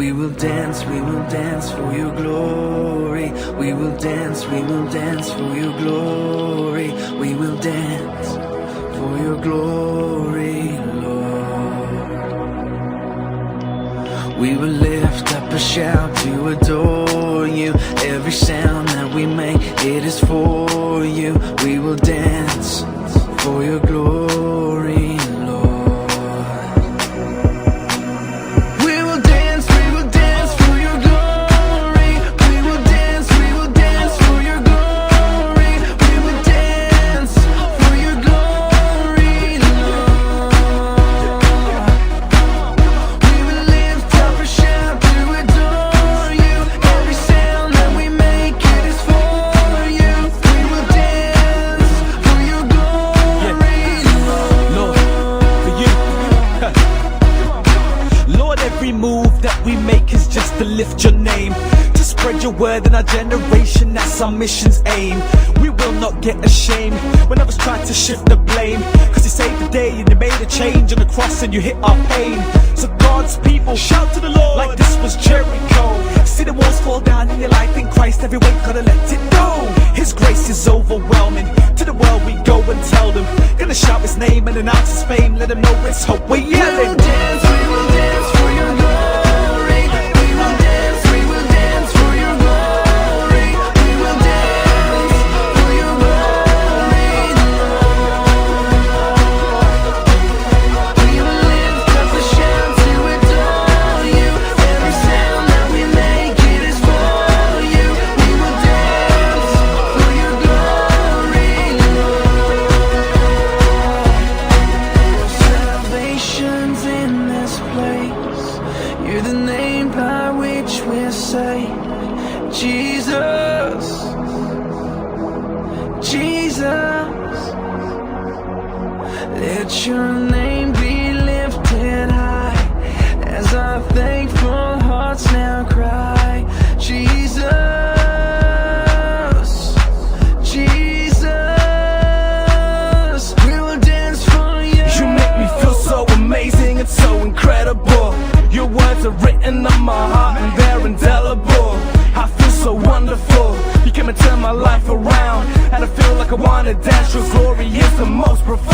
We will dance for your glory. We will dance for your glory. We will dance for your glory, Lord. We will lift up a shout to adore you. Every sound that we make, it is for you. We will dance for your glory, Lord. We will dance for your glory. We will dance for your glory. We will dance for your glory, Lord. We will lift up a shout to adore you. Every sound that we make, it is for you. We will dance for your glory, Lord, for you. Lord, every move that we make is just to lift your name, to spread your word in our generation. That's our mission's aim. We will not get ashamed when others try to shift the blame, cause you saved the day and you made a change on the cross and you hit our pain. So God's people, shout to the Lord like this was Jericho. See the walls fall down in your life in Christ. Every weight gotta let it go. His grace is overwhelming. To the world we go and tell them. Gonna shout his name and announce his fame. Let them know it's hope we're yelling. we will dance for your glory. We will dance for your glory. We will dance for your glory, Lord. We will lift up a shout to adore you. Every sound that we make, it is for you. We will dance for your glory, Lord. Salvation's in this place. You're the name by which we're saved. Jesus, Jesus, let your name be lifted high as our thankful hearts now cry. Jesus, Jesus, we will dance for you. You make me feel so amazing and so incredible. Your words are written on my heart and they're indelible. I feel so wonderful. You came and turned my life around, and I feel like I wanna dance. Your glory is the most profound.